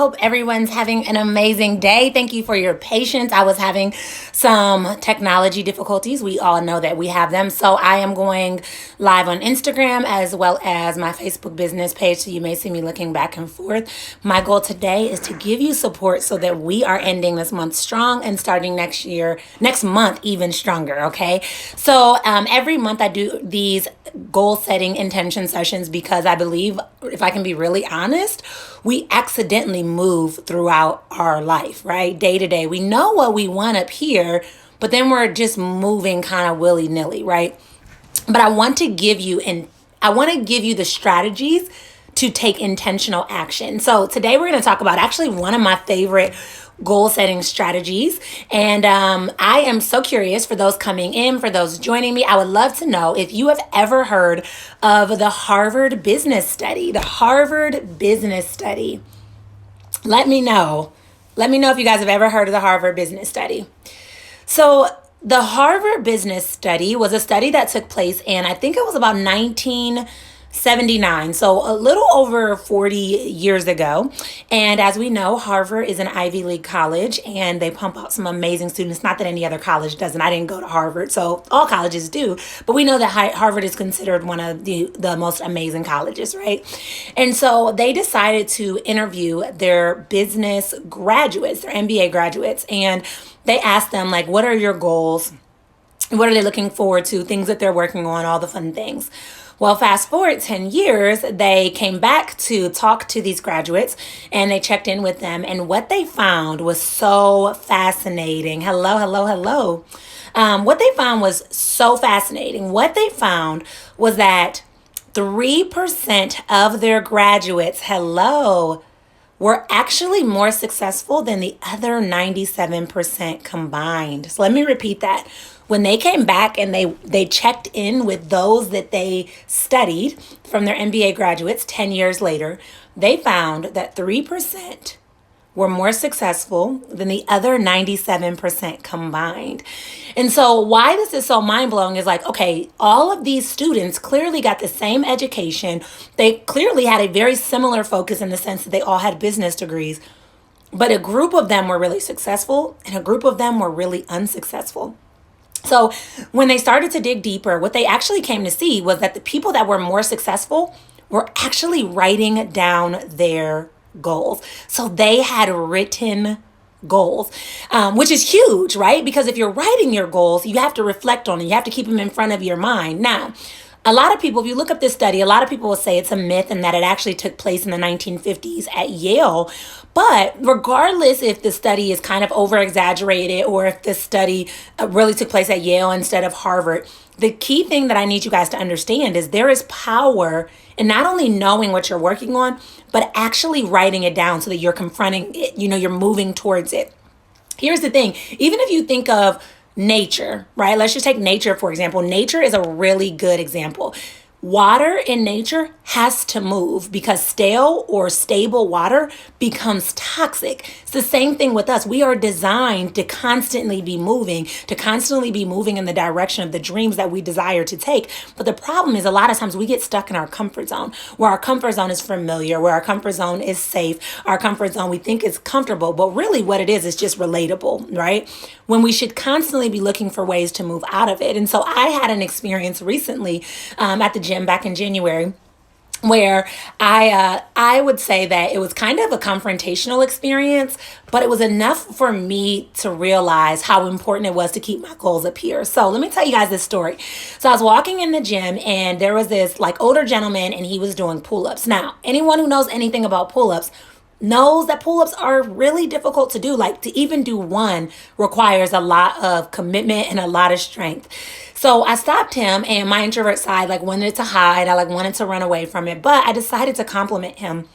Hope everyone's having an amazing day. Thank you for your patience. I was having some technology difficulties. We all know that we have them. So I am going live on Instagram as well as my Facebook business page. So you may see me looking back and forth. My goal today is to give you support so that we are ending this month strong and starting next month, even stronger. Okay. So every month I do these goal setting intention sessions because I believe, if I can be really honest, we accidentally move throughout our life, right? Day to day. We know what we want up here, but then we're just moving kind of willy-nilly, right? But I want to give you the strategies to take intentional action. So today we're going to talk about actually one of my favorite goal setting strategies. And I am so curious, for those coming in, for those joining me, I would love to know if you have ever heard of the Harvard Business Study. The Harvard Business Study. Let me know. Let me know if you guys have ever heard of the Harvard Business Study. So the Harvard Business Study was a study that took place in, I think it was about 1979, so a little over 40 years ago. And as we know, Harvard is an Ivy League college and they pump out some amazing students. Not that any other college doesn't. I didn't go to Harvard, so all colleges do. But we know that Harvard is considered one of the most amazing colleges, right? And so they decided to interview their business graduates, their MBA graduates, and they asked them, like, what are your goals? What are they looking forward to? Things that they're working on, all the fun things. Well, fast forward 10 years, they came back to talk to these graduates and they checked in with them. And what they found was so fascinating. Hello, hello, hello. What they found was so fascinating. What they found was that 3% of their graduates, were actually more successful than the other 97% combined. So let me repeat that. When they came back and they checked in with those that they studied from their MBA graduates 10 years later, they found that 3% were more successful than the other 97% combined. And so why this is so mind-blowing is like, okay, all of these students clearly got the same education. They clearly had a very similar focus in the sense that they all had business degrees, but a group of them were really successful and a group of them were really unsuccessful. So when they started to dig deeper, what they actually came to see was that the people that were more successful were actually writing down their goals. So they had written goals, which is huge, right? Because if you're writing your goals, you have to reflect on it. You have to keep them in front of your mind. Now, a lot of people, if you look up this study, a lot of people will say it's a myth and that it actually took place in the 1950s at Yale. But regardless if the study is kind of over exaggerated or if the study really took place at Yale instead of Harvard, the key thing that I need you guys to understand is there is power in not only knowing what you're working on, but actually writing it down so that you're confronting it, you're moving towards it. Here's the thing. Even if you think of nature, right? Let's just take nature, for example. Nature is a really good example. Water in nature has to move because stale or stable water becomes toxic. It's the same thing with us. We are designed to constantly be moving in the direction of the dreams that we desire to take. But the problem is a lot of times we get stuck in our comfort zone, where our comfort zone is familiar, where our comfort zone is safe, our comfort zone we think is comfortable, but really what it is just relatable, right? When we should constantly be looking for ways to move out of it. And so I had an experience recently at the gym back in January where I would say that it was kind of a confrontational experience, but it was enough for me to realize how important it was to keep my goals up here. So let me tell you guys this story. So I was walking in the gym and there was this older gentleman and he was doing pull-ups. Now, anyone who knows anything about pull-ups knows that pull-ups are really difficult to do. Like, to even do one requires a lot of commitment and a lot of strength. So I stopped him and my introvert side wanted to hide. I wanted to run away from it, but I decided to compliment him.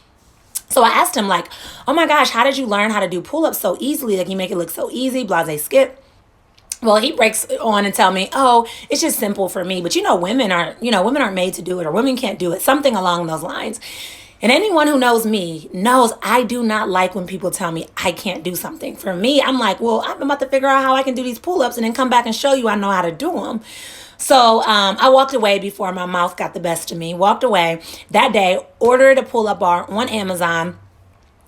So I asked him oh my gosh, how did you learn how to do pull-ups so easily? You make it look so easy, blase skip. Well, he breaks on and tell me, oh, it's just simple for me. But women aren't made to do it, or women can't do it, something along those lines. And anyone who knows me knows I do not like when people tell me I can't do something. For me, I'm like, well, I'm about to figure out how I can do these pull-ups and then come back and show you I know how to do them. So I walked away before my mouth got the best of me. Walked away that day, ordered a pull-up bar on Amazon.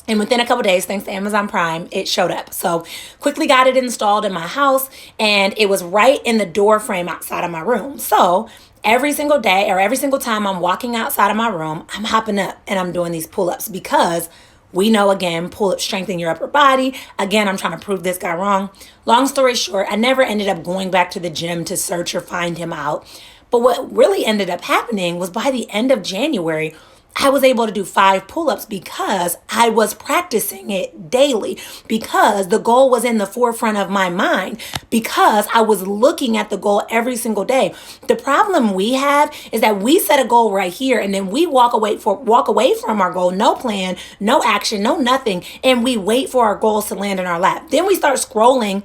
And within a couple days, thanks to Amazon Prime, it showed up. So quickly got it installed in my house, and it was right in the door frame outside of my room. So every single day or every single time I'm walking outside of my room, I'm hopping up and I'm doing these pull-ups because we know, again, pull-ups strengthen your upper body. Again, I'm trying to prove this guy wrong. Long story short, I never ended up going back to the gym to search or find him out. But what really ended up happening was by the end of January, I was able to do 5 pull-ups because I was practicing it daily, because the goal was in the forefront of my mind, because I was looking at the goal every single day. The problem we have is that we set a goal right here and then we walk away from our goal, no plan, no action, no nothing, and we wait for our goals to land in our lap. Then we start scrolling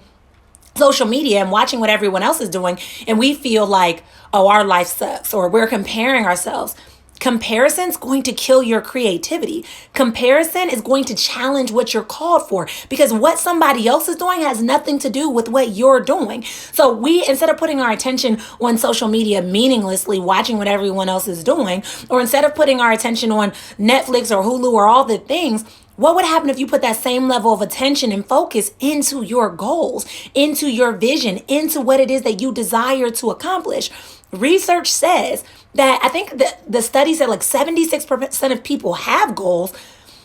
social media and watching what everyone else is doing, and we feel like, oh, our life sucks, or we're comparing ourselves. Comparison's going to kill your creativity. Comparison is going to challenge what you're called for, because what somebody else is doing has nothing to do with what you're doing. So we, instead of putting our attention on social media meaninglessly watching what everyone else is doing, or instead of putting our attention on Netflix or Hulu or all the things, what would happen if you put that same level of attention and focus into your goals, into your vision, into what it is that you desire to accomplish? Research says that, I think the study said like 76% of people have goals,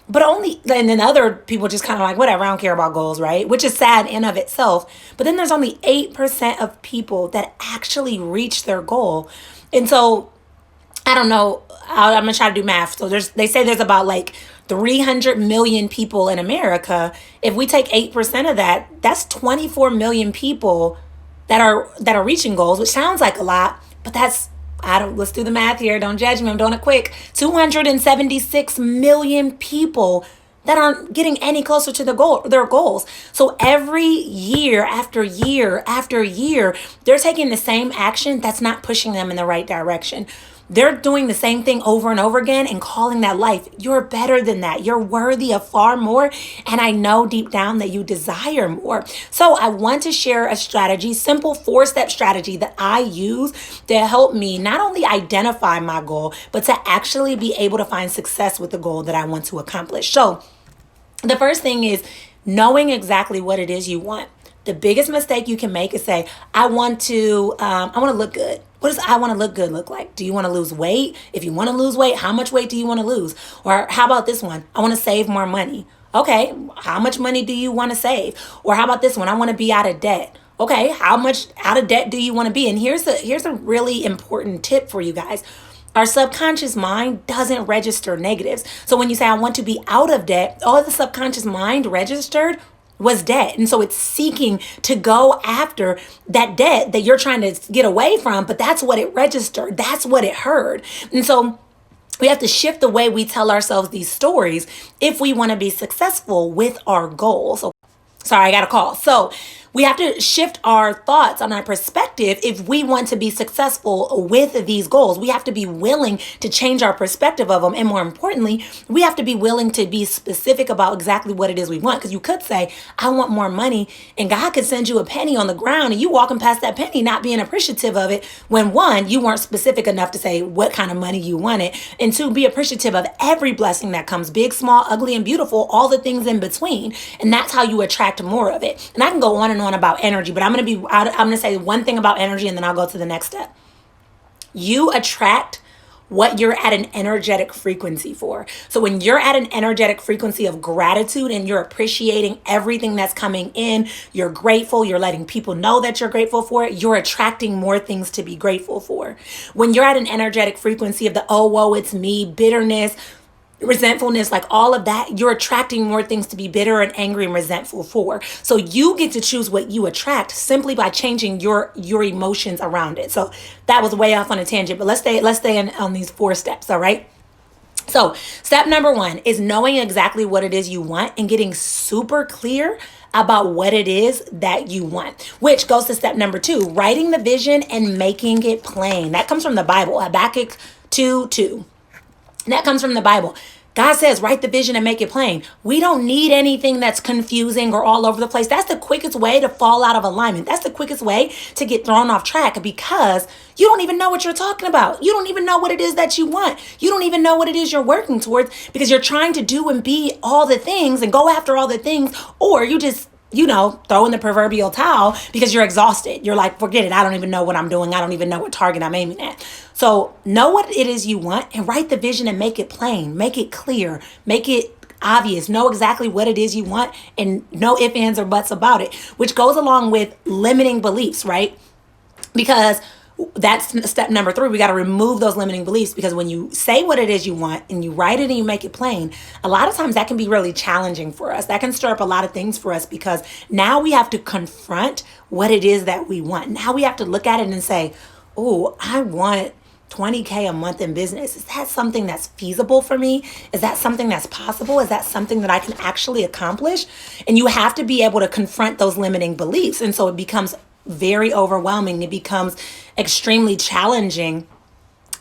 but and then other people just kind of like, whatever, I don't care about goals, right? Which is sad in of itself. But then there's only 8% of people that actually reach their goal. And so, I don't know, I'm gonna try to do math. So they say there's about like 300 million people in America. If we take 8% of that, that's 24 million people that are reaching goals, which sounds like a lot, but let's do the math here. Don't judge me. I'm doing it quick. 276 million people that aren't getting any closer to their goals. So every year after year after year, they're taking the same action that's not pushing them in the right direction. They're doing the same thing over and over again and calling that life. You're better than that. You're worthy of far more. And I know deep down that you desire more. So I want to share a strategy, simple 4-step strategy that I use to help me not only identify my goal, but to actually be able to find success with the goal that I want to accomplish. So the first thing is knowing exactly what it is you want. The biggest mistake you can make is say, I want to look good. What does I want to look good look like? Do you want to lose weight? If you want to lose weight, how much weight do you want to lose? Or how about this one? I want to save more money. Okay, how much money do you want to save? Or how about this one? I want to be out of debt. Okay, how much out of debt do you want to be? And here's a really important tip for you guys. Our subconscious mind doesn't register negatives. So when you say, I want to be out of debt, all the subconscious mind registered was debt. And so it's seeking to go after that debt that you're trying to get away from, but that's what it registered. That's what it heard. And so we have to shift the way we tell ourselves these stories if we want to be successful with our goals. Sorry, I got a call. So we have to shift our thoughts on our perspective if we want to be successful with these goals. We have to be willing to change our perspective of them. And more importantly, we have to be willing to be specific about exactly what it is we want. Because you could say, I want more money, and God could send you a penny on the ground and you walking past that penny not being appreciative of it when, one, you weren't specific enough to say what kind of money you wanted, and two, be appreciative of every blessing that comes, big, small, ugly, and beautiful, all the things in between. And that's how you attract more of it. And I can go on and on about energy, but I'm going to say one thing about energy and then I'll go to the next step. You attract what you're at an energetic frequency for. So when you're at an energetic frequency of gratitude and you're appreciating everything that's coming in, you're grateful, you're letting people know that you're grateful for it, you're attracting more things to be grateful for. When you're at an energetic frequency of the, oh, whoa, it's me, bitterness, resentfulness, like all of that, you're attracting more things to be bitter and angry and resentful for. So you get to choose what you attract simply by changing your emotions around it. So that was way off on a tangent, but let's stay on these 4 steps. All right. So step number 1 is knowing exactly what it is you want and getting super clear about what it is that you want, which goes to step number 2, writing the vision and making it plain. That comes from the Bible, Habakkuk 2:2. That comes from the Bible. God says, write the vision and make it plain. We don't need anything that's confusing or all over the place. That's the quickest way to fall out of alignment. That's the quickest way to get thrown off track, because you don't even know what you're talking about. You don't even know what it is that you want. You don't even know what it is you're working towards, because you're trying to do and be all the things and go after all the things, or you just, throw in the proverbial towel because you're exhausted. You're like, forget it. I don't even know what I'm doing. I don't even know what target I'm aiming at. So know what it is you want and write the vision and make it plain, make it clear, make it obvious. Know exactly what it is you want and no ifs, ands, or buts about it, which goes along with limiting beliefs, right? Because that's step number 3. We got to remove those limiting beliefs, because when you say what it is you want and you write it and you make it plain, a lot of times that can be really challenging for us. That can stir up a lot of things for us, because now we have to confront what it is that we want. Now we have to look at it and say, oh, I want $20K a month in business. Is that something that's feasible for me? Is that something that's possible? Is that something that I can actually accomplish? And you have to be able to confront those limiting beliefs. And so it becomes very overwhelming. It becomes extremely challenging.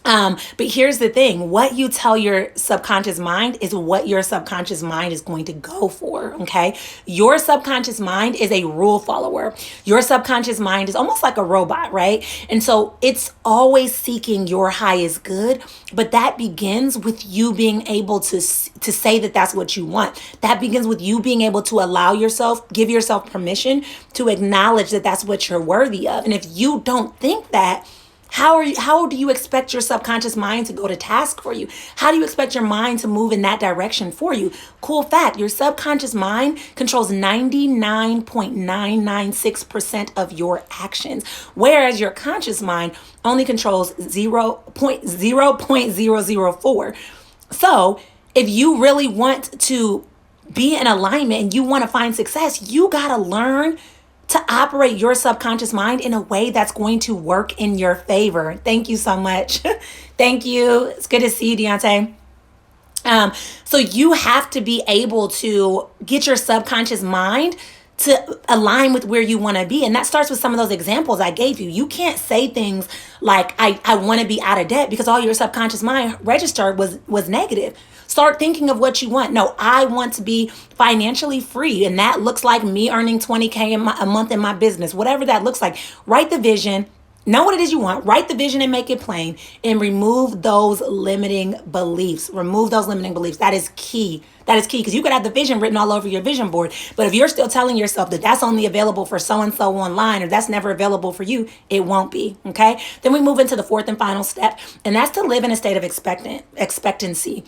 But here's the thing, what you tell your subconscious mind is what your subconscious mind is going to go for, okay? Your subconscious mind is a rule follower. Your subconscious mind is almost like a robot, right? And so it's always seeking your highest good, but that begins with you being able to say that that's what you want. That begins with you being able to allow yourself, give yourself permission to acknowledge that that's what you're worthy of. And if you don't think that, how do you expect your subconscious mind to go to task for you? How do you expect your mind to move in that direction for you? Cool fact, your subconscious mind controls 99.996% of your actions, whereas your conscious mind only controls 0.004. So if you really want to be in alignment and you want to find success, you got to learn to operate your subconscious mind in a way that's going to work in your favor. Thank you so much. Thank you. It's good to see you, Deontay. So you have to be able to get your subconscious mind to align with where you want to be. And that starts with some of those examples I gave you. You can't say things like, I want to be out of debt, because all your subconscious mind registered was negative. Start thinking of what you want. No, I want to be financially free. And that looks like me earning $20K a month in my business, whatever that looks like. Write the vision. Know what it is you want. Write the vision and make it plain, and remove those limiting beliefs. Remove those limiting beliefs. That is key. That is key, because you could have the vision written all over your vision board, but if you're still telling yourself that that's only available for so-and-so online, or that's never available for you, it won't be, okay? Then we move into the 4th and final step, and that's to live in a state of expectancy.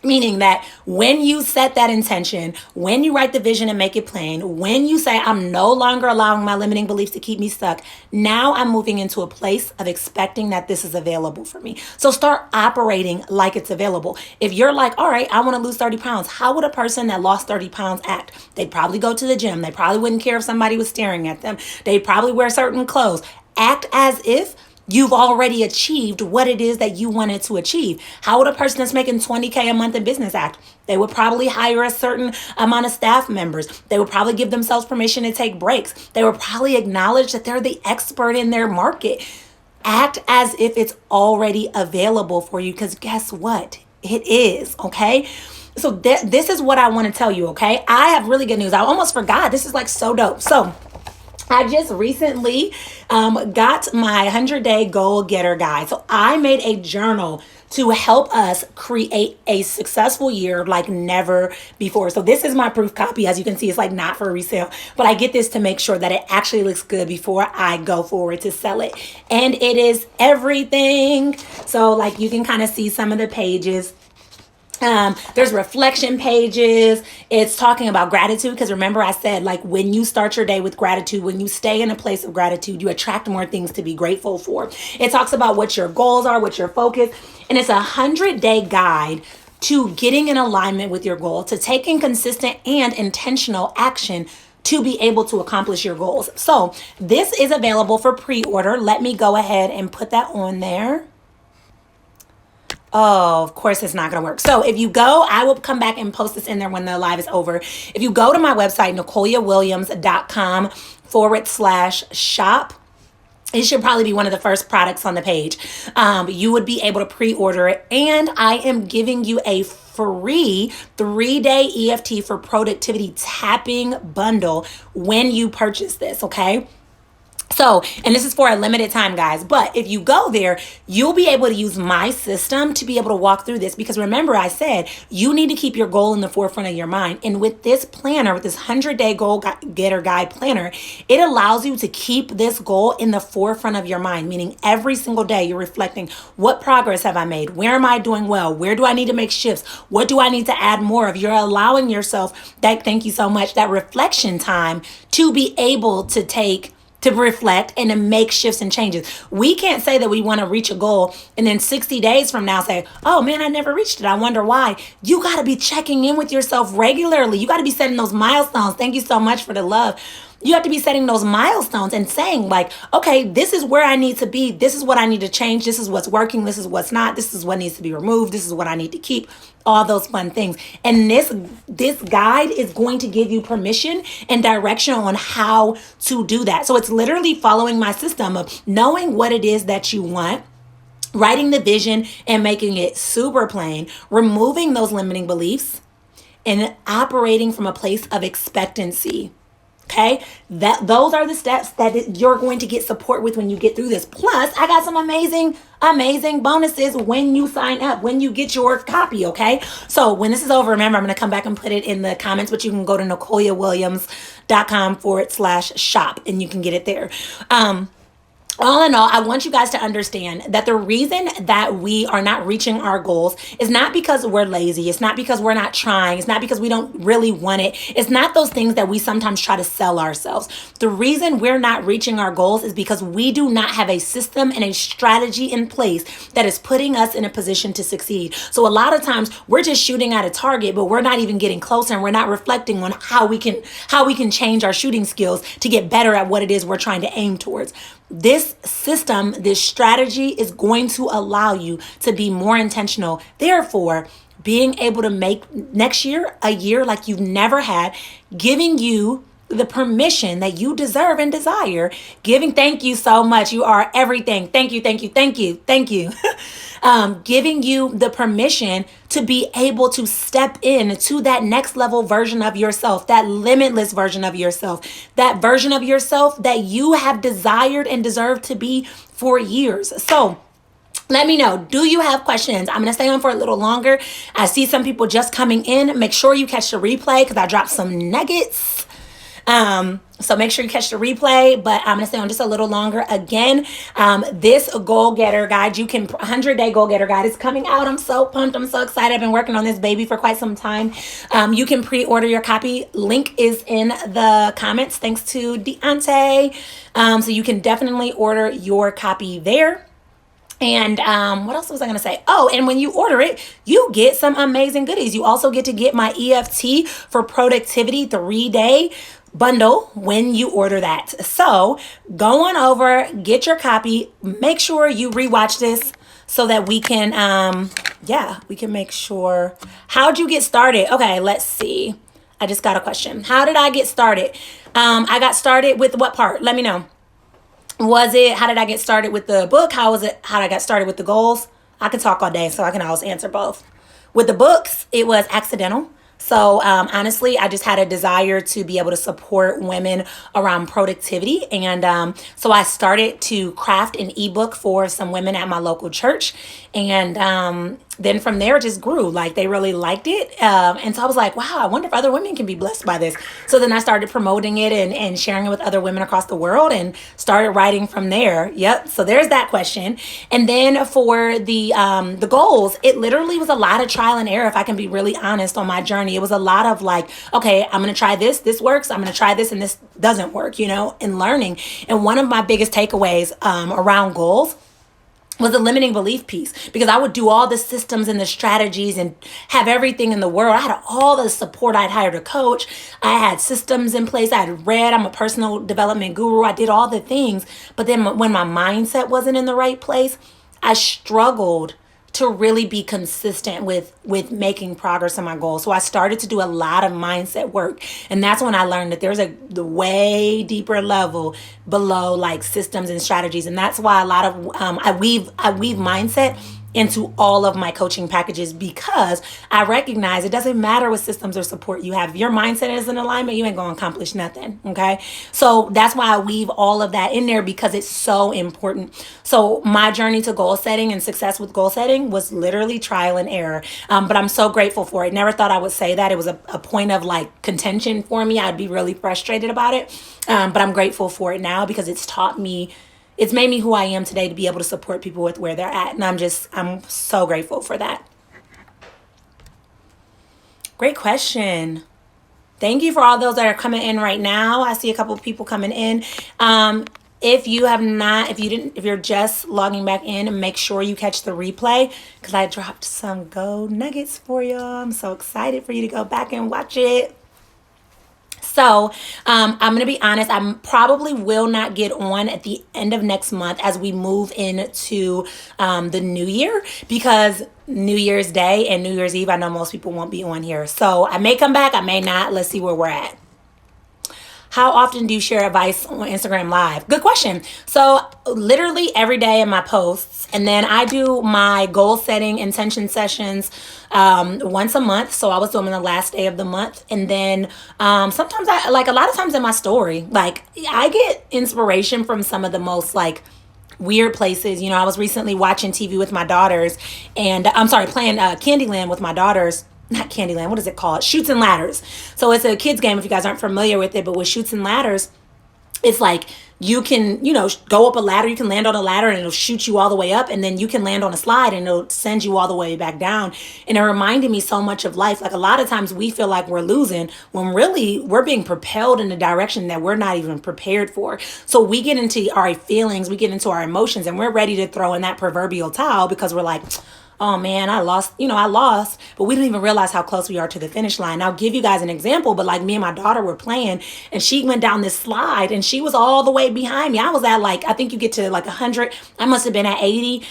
Meaning that when you set that intention, when you write the vision and make it plain, when you say, I'm no longer allowing my limiting beliefs to keep me stuck, now I'm moving into a place of expecting that this is available for me. So start operating like it's available. If you're like, all right, I want to lose 30 pounds. How would a person that lost 30 pounds act? They'd probably go to the gym. They probably wouldn't care if somebody was staring at them. They'd probably wear certain clothes. Act as if you've already achieved what it is that you wanted to achieve. How would a person that's making $20K a month in business act? They would probably hire a certain amount of staff members. They would probably give themselves permission to take breaks. They would probably acknowledge that they're the expert in their market. Act as if it's already available for you, because guess what? It is, okay? So this is what I want to tell you, okay? I have really good news. I almost forgot. This is like so dope. So I just recently got my 100-day goal getter guide. So I made a journal to help us create a successful year like never before. So this is my proof copy. As you can see, it's like not for resale, but I get this to make sure that it actually looks good before I go forward to sell it. And it is everything. So like you can kind of see some of the pages. There's reflection pages. It's talking about gratitude, because remember I said, like, when you start your day with gratitude, when you stay in a place of gratitude, you attract more things to be grateful for. It talks about what your goals are, what your focus, and it's a 100-day guide to getting in alignment with your goal, to taking consistent and intentional action to be able to accomplish your goals. So this is available for pre-order. Let me go ahead and put that on there. Oh, of course it's not going to work. So if you go, I will come back and post this in there when the live is over. If you go to my website, NicoliaWilliams.com/shop, It should probably be one of the first products on the page. You would be able to pre-order it. And I am giving you a free 3-day EFT for productivity tapping bundle when you purchase this, okay? So, and this is for a limited time, guys, but if you go there, you'll be able to use my system to be able to walk through this, because remember I said you need to keep your goal in the forefront of your mind. And with this planner, with this 100-day goal getter guide planner, it allows you to keep this goal in the forefront of your mind, meaning every single day you're reflecting, what progress have I made? Where am I doing well? Where do I need to make shifts? What do I need to add more of? You're allowing yourself that, thank you so much, that reflection time to be able to reflect and to make shifts and changes. We can't say that we want to reach a goal and then 60 days from now say, oh man, I never reached it. I wonder why. You got to be checking in with yourself regularly. You got to be setting those milestones. Thank you so much for the love. You have to be setting those milestones and saying like, okay, this is where I need to be. This is what I need to change. This is what's working. This is what's not. This is what needs to be removed. This is what I need to keep. All those fun things. And this guide is going to give you permission and direction on how to do that. So it's literally following my system of knowing what it is that you want, writing the vision and making it super plain, removing those limiting beliefs, and operating from a place of expectancy. Okay, those are the steps that you're going to get support with when you get through this. Plus, I got some amazing bonuses when you sign up, when you get your copy. Okay, so when this is over, remember, I'm going to come back and put it in the comments, but you can go to NicoliaWilliams.com/shop and you can get it there. All in all, I want you guys to understand that the reason that we are not reaching our goals is not because we're lazy. It's not because we're not trying. It's not because we don't really want it. It's not those things that we sometimes try to sell ourselves. The reason we're not reaching our goals is because we do not have a system and a strategy in place that is putting us in a position to succeed. So a lot of times we're just shooting at a target, but we're not even getting closer, and we're not reflecting on how we can change our shooting skills to get better at what it is we're trying to aim towards. This system, this strategy is going to allow you to be more intentional. Therefore, being able to make next year a year like you've never had, giving you the permission that you deserve and desire, thank you so much. You are everything. Thank you. Giving you the permission to be able to step into that next level version of yourself, that limitless version of yourself, that version of yourself that you have desired and deserved to be for years. So let me know. Do you have questions? I'm going to stay on for a little longer. I see some people just coming in. Make sure you catch the replay because I dropped some nuggets. So make sure you catch the replay, but I'm going to stay on just a little longer. Again, this goal getter guide, 100-day goal getter guide is coming out. I'm so pumped. I'm so excited. I've been working on this baby for quite some time. You can pre-order your copy. Link is in the comments. Thanks to Deontay. So you can definitely order your copy there. And what else was I going to say? Oh, and when you order it, you get some amazing goodies. You also get to get my EFT for productivity 3-day bundle when you order that. So go on over, get your copy. Make sure you rewatch this so that we can, we can make sure. How'd you get started? Okay, let's see. I just got a question. How did I get started? I got started with what part? Let me know. How did I get started with the book? How did I get started with the goals? I could talk all day, so I can always answer both. With the books, it was accidental. So honestly, I just had a desire to be able to support women around productivity. And so I started to craft an ebook for some women at my local church. And then from there, it just grew. Like, they really liked it. And so I was like, wow, I wonder if other women can be blessed by this. So then I started promoting it and sharing it with other women across the world and started writing from there. Yep. So there's that question. And then for the goals, it literally was a lot of trial and error, if I can be really honest, on my journey. It was a lot of like, okay, I'm going to try this. This works. I'm going to try this and this doesn't work, and learning. And one of my biggest takeaways around goals was the limiting belief piece, because I would do all the systems and the strategies and have everything in the world. I had all the support. I'd hired a coach. I had systems in place. I had read. I'm a personal development guru. I did all the things. But then when my mindset wasn't in the right place, I struggled to really be consistent with making progress on my goals. So I started to do a lot of mindset work, and that's when I learned that there's the way deeper level below like systems and strategies, and that's why a lot of I weave mindset into all of my coaching packages, because I recognize it doesn't matter what systems or support you have. If your mindset is in alignment, you ain't gonna accomplish nothing. Okay. So that's why I weave all of that in there, because it's so important. So my journey to goal setting and success with goal setting was literally trial and error. But I'm so grateful for it. Never thought I would say that. It was a point of like contention for me. I'd be really frustrated about it. But I'm grateful for it now, because it's made me who I am today, to be able to support people with where they're at. And I'm so grateful for that. Great question. Thank you for all those that are coming in right now. I see a couple of people coming in. If you have not, if you're just logging back in, make sure you catch the replay, because I dropped some gold nuggets for you. I'm so excited for you to go back and watch it. So I'm going to be honest, I probably will not get on at the end of next month as we move into the new year, because New Year's Day and New Year's Eve, I know most people won't be on here. So I may come back, I may not. Let's see where we're at. How often do you share advice on Instagram Live? Good question. So literally every day in my posts, and then I do my goal setting intention sessions once a month. So I was doing them the last day of the month. And then sometimes a lot of times in my story, like I get inspiration from some of the most like weird places. You know, I was recently watching TV with my daughters, and playing Candyland with my daughters. Not Candyland, what is it called? Shoots and Ladders. So it's a kids game if you guys aren't familiar with it, but with Shoots and Ladders, it's like you can, go up a ladder, you can land on a ladder and it'll shoot you all the way up, and then you can land on a slide and it'll send you all the way back down. And it reminded me so much of life. Like a lot of times we feel like we're losing when really we're being propelled in a direction that we're not even prepared for. So we get into our feelings, we get into our emotions, and we're ready to throw in that proverbial towel, because we're like, oh man, I lost, but we didn't even realize how close we are to the finish line. I'll give you guys an example, but like me and my daughter were playing, and she went down this slide and she was all the way behind me. I was at I think you get to 100. I must have been at 80.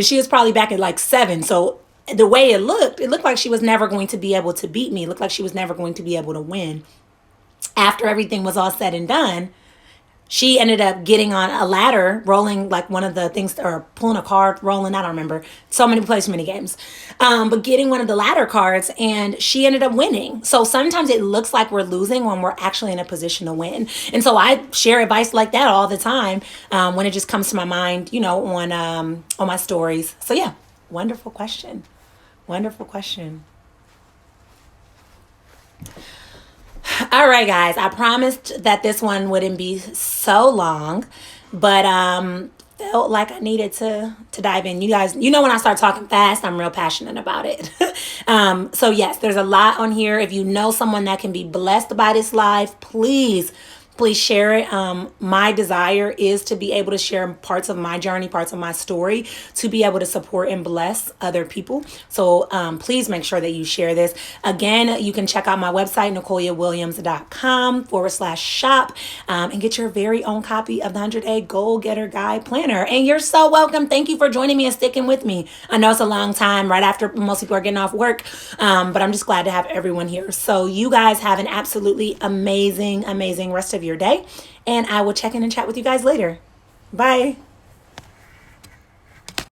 She was probably back at 7. So the way it looked like she was never going to be able to beat me. It looked like she was never going to be able to win. After everything was all said and done, she ended up getting on a ladder, rolling one of the things, or pulling a card, rolling, I don't remember. So many plays, many games. But getting one of the ladder cards, and she ended up winning. So sometimes it looks like we're losing when we're actually in a position to win. And so I share advice like that all the time when it just comes to my mind, on my stories. So yeah, wonderful question. Wonderful question. All right, guys, I promised that this one wouldn't be so long, but felt like I needed to dive in. You guys, when I start talking fast, I'm real passionate about it. So yes, there's a lot on here. If you know someone that can be blessed by this live, please share it. My desire is to be able to share parts of my journey, parts of my story, to be able to support and bless other people. So please make sure that you share this. Again, you can check out my website, NicoliaWilliams.com/shop, and get your very own copy of the 100-Day Goal Getter Guide Planner. And you're so welcome. Thank you for joining me and sticking with me. I know it's a long time right after most people are getting off work, but I'm just glad to have everyone here. So you guys have an absolutely amazing, amazing rest of your day, and I will check in and chat with you guys later. Bye.